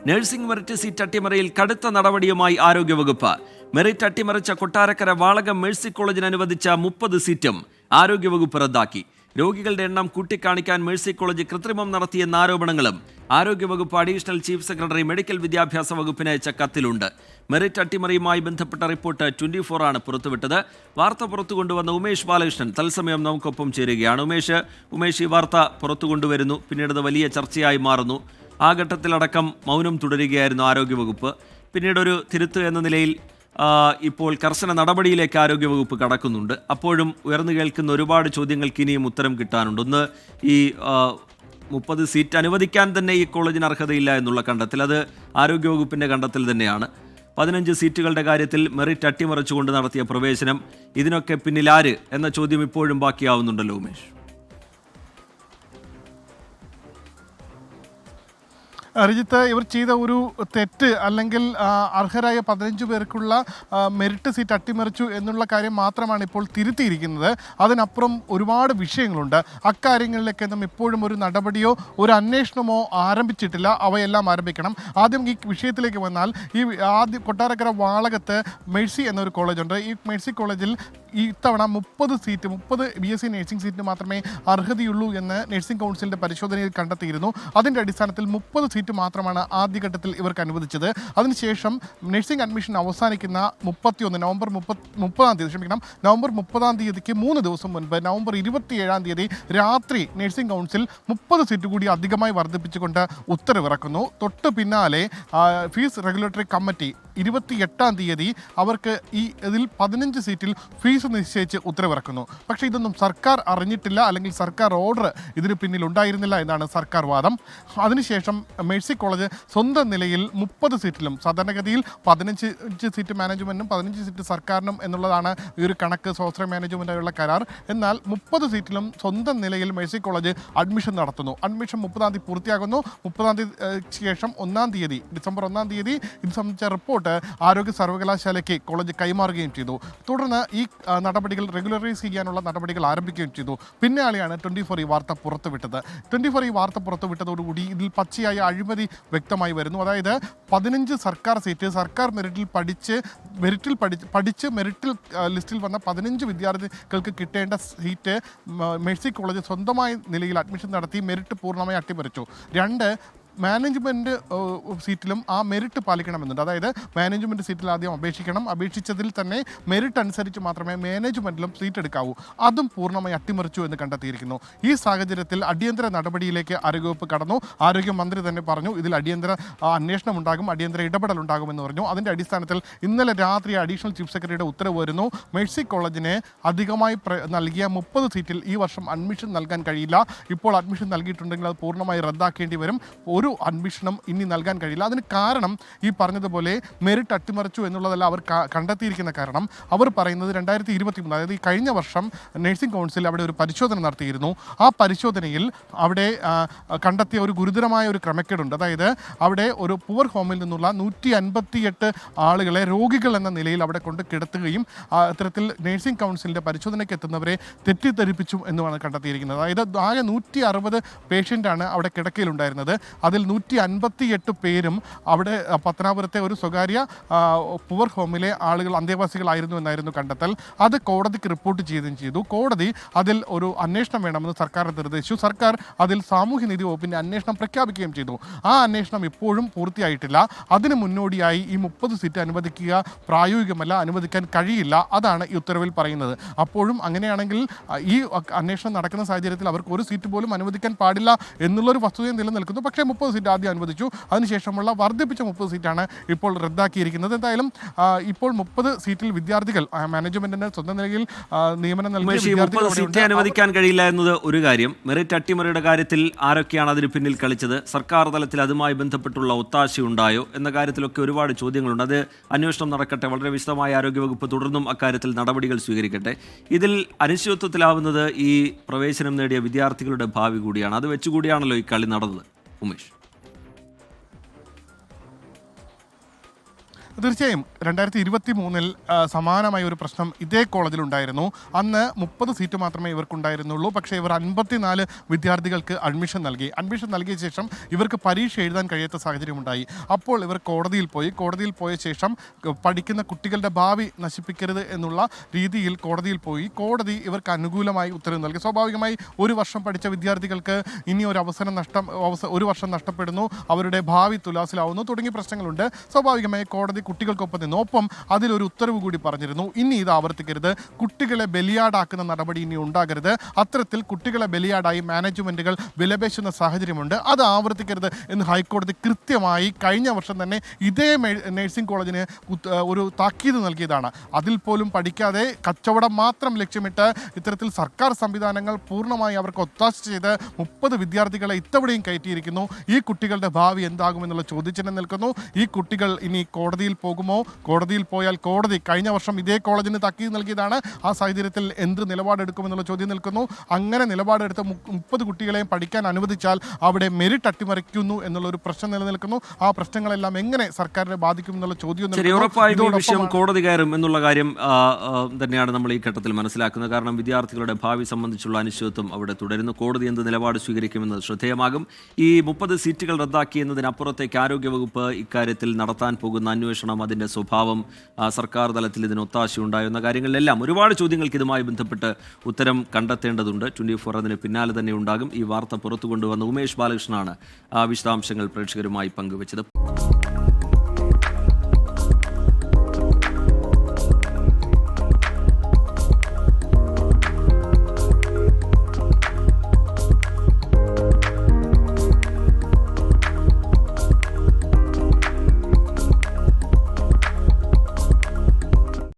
Nursing merit seat അട്ടിമറിയിൽ കടുത്ത നടപടിയുമായി ആരോഗ്യവകുപ്പ്. മെറിറ്റ് അട്ടിമറിച്ച കൊട്ടാരക്കര വാളകം മേഴ്സി കോളേജിന് അനുവദിച്ച 30 സീറ്റും ആരോഗ്യവകുപ്പ് റദ്ദാക്കി. രോഗികളുടെ എണ്ണം കൂട്ടിക്കാണിക്കാൻ മേഴ്സി കോളേജ് കൃത്രിമം നടത്തിയെന്ന ആരോപണങ്ങളും ആരോഗ്യവകുപ്പ് അഡീഷണൽ ചീഫ് സെക്രട്ടറി മെഡിക്കൽ വിദ്യാഭ്യാസ വകുപ്പിന് അയച്ച കത്തിലുണ്ട്. മെറിറ്റ് അട്ടിമറിയുമായി ബന്ധപ്പെട്ട റിപ്പോർട്ട് 24 ആണ് പുറത്തുവിട്ടത്. വാർത്ത പുറത്തു കൊണ്ടുവന്ന ഉമേഷ് ബാലകൃഷ്ണൻ തത്സമയം നമുക്കൊപ്പം ചേരുകയാണ്. ഉമേഷ്, ഈ വാർത്ത പുറത്തു കൊണ്ടുവരുന്നു, പിന്നീട് അത് വലിയ ചർച്ചയായി മാറുന്നു. ആ ഘട്ടത്തിലടക്കം മൗനം തുടരുകയായിരുന്നു ആരോഗ്യവകുപ്പ്. പിന്നീടൊരു തിരുത്ത് എന്ന നിലയിൽ ഇപ്പോൾ കർശന നടപടിയിലേക്ക് ആരോഗ്യവകുപ്പ് കടക്കുന്നുണ്ട്. അപ്പോഴും ഉയർന്നു കേൾക്കുന്ന ഒരുപാട് ചോദ്യങ്ങൾക്ക് ഇനിയും ഉത്തരം കിട്ടാനുണ്ട്. ഒന്ന്, ഈ 30 സീറ്റ് അനുവദിക്കാൻ തന്നെ ഈ കോളേജിന് അർഹതയില്ല എന്നുള്ള കണ്ടെത്തൽ, അത് ആരോഗ്യവകുപ്പിൻ്റെ കണ്ടെത്തൽ തന്നെയാണ്. 15 സീറ്റുകളുടെ കാര്യത്തിൽ മെറിറ്റ് അട്ടിമറിച്ചുകൊണ്ട് നടത്തിയ പ്രവേശനം, ഇതിനൊക്കെ പിന്നിൽ ആര് എന്ന ചോദ്യം ഇപ്പോഴും ബാക്കിയാവുന്നുണ്ടല്ലോ ഉമേഷ്. റിജിത്ത്, ഇവർ ചെയ്ത ഒരു തെറ്റ് അല്ലെങ്കിൽ അർഹരായ 15 പേർക്കുള്ള മെറിറ്റ് സീറ്റ് അട്ടിമറിച്ചു എന്നുള്ള കാര്യം മാത്രമാണ് ഇപ്പോൾ തിരുത്തിയിരിക്കുന്നത്. അതിനപ്പുറം ഒരുപാട് വിഷയങ്ങളുണ്ട്. അക്കാര്യങ്ങളിലേക്ക് നാം ഇപ്പോഴും ഒരു നടപടിയോ ഒരു അന്വേഷണമോ ആരംഭിച്ചിട്ടില്ല. അവയെല്ലാം ആരംഭിക്കണം. ആദ്യം ഈ വിഷയത്തിലേക്ക് വന്നാൽ, ആദ്യം കൊട്ടാരക്കര വാളകത്ത് മേഴ്സി എന്നൊരു കോളേജുണ്ട്. ഈ മേഴ്സി കോളേജിൽ ഇത്തവണ 30 BSc നഴ്സിംഗ് സീറ്റിന് മാത്രമേ അർഹതയുള്ളൂ എന്ന് നഴ്സിംഗ് കൗൺസിലിൻ്റെ പരിശോധനയിൽ കണ്ടെത്തിയിരുന്നു. അതിൻ്റെ അടിസ്ഥാനത്തിൽ 30 സീറ്റ് മാത്രമാണ് ആദ്യഘട്ടത്തിൽ ഇവർക്ക് അനുവദിച്ചത്. അതിനുശേഷം നഴ്സിംഗ് അഡ്മിഷൻ അവസാനിക്കുന്ന നവംബർ 30-ാം തീയതിക്ക് 3 ദിവസം മുൻപ് നവംബർ 27-ാം തീയതി രാത്രി നഴ്സിംഗ് കൗൺസിൽ 30 സീറ്റ് കൂടി അധികമായി വർദ്ധിപ്പിച്ചുകൊണ്ട് ഉത്തരവിറക്കുന്നു. തൊട്ടു പിന്നാലെ ഫീസ് റെഗുലേറ്ററി കമ്മിറ്റി 28-ാം തീയതി അവർക്ക് ഇതിൽ 15 സീറ്റിൽ ഫീസ് നിശ്ചയിച്ച് ഉത്തരവിറക്കുന്നു. പക്ഷേ ഇതൊന്നും സർക്കാർ അറിഞ്ഞിട്ടില്ല, അല്ലെങ്കിൽ സർക്കാർ ഓർഡർ ഇതിന് പിന്നിൽ ഉണ്ടായിരുന്നില്ല എന്നാണ് സർക്കാർ വാദം. അതിനുശേഷം മേഴ്സി കോളേജ് സ്വന്തം നിലയിൽ 30 സീറ്റിലും, സാധാരണഗതിയിൽ 15 സീറ്റ് മാനേജ്മെൻറ്റിനും 15 സീറ്റ് സർക്കാരിനും എന്നുള്ളതാണ് ഈ ഒരു കണക്ക്, സ്വാശ്രയ മാനേജ്മെൻറ്റുള്ള കരാർ. എന്നാൽ 30 സീറ്റിലും സ്വന്തം നിലയിൽ മേഴ്സി കോളേജ് അഡ്മിഷൻ നടത്തുന്നു. അഡ്മിഷൻ 30-ാം തീയതി പൂർത്തിയാകുന്നു. 30-ാം തീയതി ശേഷം ഡിസംബർ 1-ാം തീയതി ഇത് സംബന്ധിച്ച റിപ്പോർട്ട് ആരോഗ്യ സർവകലാശാലയ്ക്ക് കോളേജ് കൈമാറുകയും ചെയ്തു. തുടർന്ന് ഈ നടപടികൾ റെഗുലറൈസ് ചെയ്യാനുള്ള നടപടികൾ ആരംഭിക്കുകയും ചെയ്തു. പിന്നാലെയാണ് 24 ഈ വാർത്ത പുറത്തുവിട്ടത്. 24 ഈ വാർത്ത പുറത്തുവിട്ടതോടുകൂടി ഇതിൽ പച്ചയായ അഴിമതി വ്യക്തമായി വരുന്നു. അതായത് 15 സർക്കാർ സീറ്റ്, സർക്കാർ മെറിറ്റിൽ മെറിറ്റിൽ ലിസ്റ്റിൽ വന്ന 15 വിദ്യാർത്ഥികൾക്ക് കിട്ടേണ്ട സീറ്റ് മേഴ്സി കോളേജ് സ്വന്തമായ നിലയിൽ അഡ്മിഷൻ നടത്തി മെറിറ്റ് പൂർണ്ണമായി അട്ടിമറിച്ചു. 2, മാനേജ്മെൻറ്റ് സീറ്റിലും ആ മെറിറ്റ് പാലിക്കണമെന്നുണ്ട്. അതായത് മാനേജ്മെൻറ്റ് സീറ്റിൽ ആദ്യം അപേക്ഷിച്ചതിൽ തന്നെ മെറിറ്റ് അനുസരിച്ച് മാത്രമേ മാനേജ്മെൻറ്റിലും സീറ്റ് എടുക്കാവൂ. അതും പൂർണ്ണമായി അട്ടിമറിച്ചു എന്ന് കണ്ടെത്തിയിരിക്കുന്നു. ഈ സാഹചര്യത്തിൽ അടിയന്തര നടപടിയിലേക്ക് ആരോഗ്യവകുപ്പ് കടന്നു. ആരോഗ്യമന്ത്രി തന്നെ പറഞ്ഞു ഇതിൽ അടിയന്തര അന്വേഷണം ഉണ്ടാകും, അടിയന്തര ഇടപെടൽ ഉണ്ടാകുമെന്ന് പറഞ്ഞു. അതിൻ്റെ അടിസ്ഥാനത്തിൽ ഇന്നലെ രാത്രി അഡീഷണൽ ചീഫ് സെക്രട്ടറിയുടെ ഉത്തരവ് വരുന്നു. മേഴ്സി കോളേജിന് അധികമായി നൽകിയ 30 സീറ്റിൽ ഈ വർഷം അഡ്മിഷൻ നൽകാൻ കഴിയില്ല. ഇപ്പോൾ അഡ്മിഷൻ നൽകിയിട്ടുണ്ടെങ്കിൽ അത് പൂർണ്ണമായി റദ്ദാക്കേണ്ടി വരും. ഒരു അഡ്മിഷനും ഇനി നൽകാൻ കഴിയില്ല. അതിന് കാരണം ഈ പറഞ്ഞതുപോലെ മെറിറ്റ് അട്ടിമറിച്ചു എന്നുള്ളതല്ല അവർ കണ്ടെത്തിയിരിക്കുന്ന കാരണം. അവർ പറയുന്നത് 2023, അതായത് ഈ കഴിഞ്ഞ വർഷം നഴ്സിംഗ് കൗൺസിൽ അവിടെ ഒരു പരിശോധന നടത്തിയിരുന്നു. ആ പരിശോധനയിൽ അവിടെ കണ്ടെത്തിയ ഒരു ഗുരുതരമായ ഒരു ക്രമക്കേടുണ്ട്. അതായത് അവിടെ ഒരു പുവർ ഹോമിൽ നിന്നുള്ള 158 ആളുകളെ രോഗികൾ എന്ന നിലയിൽ അവിടെ കൊണ്ട് കിടത്തുകയും അത്തരത്തിൽ നഴ്സിംഗ് കൗൺസിലിൻ്റെ പരിശോധനയ്ക്ക് എത്തുന്നവരെ തെറ്റിദ്ധരിപ്പിച്ചു എന്നുമാണ് കണ്ടെത്തിയിരിക്കുന്നത്. അതായത് ആകെ 160 പേഷ്യൻ്റാണ് അവിടെ കിടക്കയിലുണ്ടായിരുന്നത്. അതിൽ 158 പേരും അവിടെ പത്തനാപുരത്തെ ഒരു സ്വകാര്യ പുവർ ഹോമിലെ അന്തേവാസികളായിരുന്നു എന്നായിരുന്നു കണ്ടെത്തൽ. അത് കോടതിക്ക് റിപ്പോർട്ട് ചെയ്യുകയും ചെയ്തു. കോടതി അതിൽ ഒരു അന്വേഷണം വേണമെന്ന് സർക്കാരിന് നിർദ്ദേശിച്ചു. സർക്കാർ അതിൽ സാമൂഹ്യനീതി വകുപ്പിൻ്റെ അന്വേഷണം പ്രഖ്യാപിക്കുകയും ചെയ്തു. ആ അന്വേഷണം ഇപ്പോഴും പൂർത്തിയായിട്ടില്ല. അതിന് മുന്നോടിയായി ഈ 30 സീറ്റ് അനുവദിക്കുക പ്രായോഗികമല്ല, അനുവദിക്കാൻ കഴിയില്ല. അതാണ് ഈ ഉത്തരവിൽ പറയുന്നത്. അപ്പോഴും അങ്ങനെയാണെങ്കിൽ ഈ അന്വേഷണം നടക്കുന്ന സാഹചര്യത്തിൽ അവർക്ക് ഒരു സീറ്റ് പോലും അനുവദിക്കാൻ പാടില്ല എന്നുള്ളൊരു വസ്തുതയും നിലനിൽക്കുന്നു. പക്ഷേ 30 സീറ്റ് ആദ്യം അനുവദിച്ചു. അതിനുശേഷമുള്ള വർദ്ധിപ്പിച്ച 30 സീറ്റാണ് ഇപ്പോൾ റദ്ദാക്കിയിരിക്കുന്നത്. എന്തായാലും ഇപ്പോൾ 30 സീറ്റിൽ വിദ്യാർത്ഥികൾ മാനേജ്മെന്റിന് സ്വന്തം നിലയിൽ നിയമനം നൽകി സീറ്റ് അനുവദിക്കാൻ കഴിയില്ല എന്നത് ഒരു കാര്യം. മെറിറ്റ് അട്ടിമറിയുടെ കാര്യത്തിൽ ആരൊക്കെയാണ് അതിന് പിന്നിൽ കളിച്ചത്? സർക്കാർ തലത്തിൽ അതുമായി ബന്ധപ്പെട്ടുള്ള ഒത്താശയുണ്ടായോ എന്ന കാര്യത്തിലൊക്കെ ഒരുപാട് ചോദ്യങ്ങളുണ്ട്. അത് അന്വേഷണം നടക്കട്ടെ. വളരെ വിശദമായ ആരോഗ്യവകുപ്പ് തുടർന്നും അക്കാര്യത്തിൽ നടപടികൾ സ്വീകരിക്കട്ടെ. ഇതിൽ അനിശ്ചിതത്വത്തിലാവുന്നത് ഈ പ്രവേശനം നേടിയ വിദ്യാർത്ഥികളുടെ ഭാവി കൂടിയാണ്. അത് വെച്ചുകൂടിയാണല്ലോ ഈ കളി നടന്നത് ഉമേഷ്. തീർച്ചയായും 2023 സമാനമായ ഒരു പ്രശ്നം ഇതേ കോളേജിലുണ്ടായിരുന്നു. അന്ന് 30 സീറ്റ് മാത്രമേ ഇവർക്കുണ്ടായിരുന്നുള്ളൂ. പക്ഷേ ഇവർ 54 വിദ്യാർത്ഥികൾക്ക് അഡ്മിഷൻ നൽകിയ ശേഷം ഇവർക്ക് പരീക്ഷ എഴുതാൻ കഴിയാത്ത സാഹചര്യമുണ്ടായി. അപ്പോൾ ഇവർ കോടതിയിൽ പോയ ശേഷം പഠിക്കുന്ന കുട്ടികളുടെ ഭാവി നശിപ്പിക്കരുത് എന്നുള്ള രീതിയിൽ കോടതി ഇവർക്ക് അനുകൂലമായി ഉത്തരവ് നൽകി. സ്വാഭാവികമായി ഒരു വർഷം പഠിച്ച വിദ്യാർത്ഥികൾക്ക് ഇനി ഒരു വർഷം നഷ്ടപ്പെടുന്നു, അവരുടെ ഭാവി തുലാസിലാവുന്നു തുടങ്ങിയ പ്രശ്നങ്ങളുണ്ട്. സ്വാഭാവികമായി കോടതി കുട്ടികൾക്കൊപ്പം നിന്നു. ഒപ്പം അതിലൊരു ഉത്തരവ് കൂടി പറഞ്ഞിരുന്നു, ഇനി ഇത് ആവർത്തിക്കരുത്, കുട്ടികളെ ബലിയാടാക്കുന്ന നടപടി ഇനി ഉണ്ടാകരുത്, അത്തരത്തിൽ കുട്ടികളെ ബലിയാടായി മാനേജ്മെന്റുകൾ വിലപേശുന്ന സാഹചര്യമുണ്ട്, അത് ആവർത്തിക്കരുത് എന്ന് ഹൈക്കോടതി കൃത്യമായി കഴിഞ്ഞ വർഷം തന്നെ ഇതേ നഴ്സിംഗ് കോളേജിന് ഒരു താക്കീത് നൽകിയതാണ്. അതിൽ പോലും പഠിക്കാതെ കച്ചവടം മാത്രം ലക്ഷ്യമിട്ട് ഇത്തരത്തിൽ സർക്കാർ സംവിധാനങ്ങൾ പൂർണ്ണമായി അവർക്ക് ഒത്താശ ചെയ്ത് 30 വിദ്യാർത്ഥികളെ ഇത്തവണയും കയറ്റിയിരിക്കുന്നു. ഈ കുട്ടികളുടെ ഭാവി എന്താകുമെന്നുള്ള ചോദ്യചിഹ്നം നിൽക്കുന്നു. ഈ കുട്ടികൾ ഇനി കോടതിയിൽ പോകുമോ? കോടതിയിൽ പോയാൽ കോടതി കഴിഞ്ഞ വർഷം ഇതേ കോളേജിന് താക്കീത് നൽകിയതാണ്. ആ സാഹചര്യത്തിൽ എന്ത് നിലപാടെടുക്കുമെന്നുള്ള ചോദ്യം നിൽക്കുന്നു. അങ്ങനെ നിലപാടെടുത്ത് 30 കുട്ടികളെയും പഠിക്കാൻ അനുവദിച്ചാൽ അവിടെ മെറിറ്റ് അട്ടിമറിക്കുന്നു എന്നുള്ളൊരു പ്രശ്നം നിലനിൽക്കുന്നു. ആ പ്രശ്നങ്ങളെല്ലാം എങ്ങനെ സർക്കാരിനെ ബാധിക്കും എന്നുള്ള ചോദ്യം ഉറപ്പായും ഈ വിഷയം കോടതി കയറും എന്നുള്ള കാര്യം തന്നെയാണ് നമ്മൾ ഈ ഘട്ടത്തിൽ മനസ്സിലാക്കുന്നത്. കാരണം വിദ്യാർത്ഥികളുടെ ഭാവി സംബന്ധിച്ചുള്ള അനിശ്ചിതത്വം അവിടെ തുടരുന്നു. കോടതി എന്ത് നിലപാട് സ്വീകരിക്കുമെന്നത് ശ്രദ്ധേയമാകും. ഈ 30 സീറ്റുകൾ റദ്ദാക്കിയെന്നതിനപ്പുറത്തേക്ക് ആരോഗ്യവകുപ്പ് ഇക്കാര്യത്തിൽ നടത്താൻ പോകുന്ന അന്വേഷണം, അതിൻ്റെ സ്വഭാവം, സർക്കാർ തലത്തിൽ ഇതിന് ഒത്താശയുണ്ടായെന്ന കാര്യങ്ങളിലെല്ലാം ഒരുപാട് ചോദ്യങ്ങൾക്ക് ഇതുമായി ബന്ധപ്പെട്ട് ഉത്തരം കണ്ടെത്തേണ്ടതുണ്ട്. 24 അതിന് പിന്നാലെ തന്നെ ഉണ്ടാകും. ഈ വാർത്ത പുറത്തു കൊണ്ടുവന്ന ഉമേഷ് ബാലകൃഷ്ണനാണ് വിശദാംശങ്ങൾ പ്രേക്ഷകരുമായി പങ്കുവച്ചത്.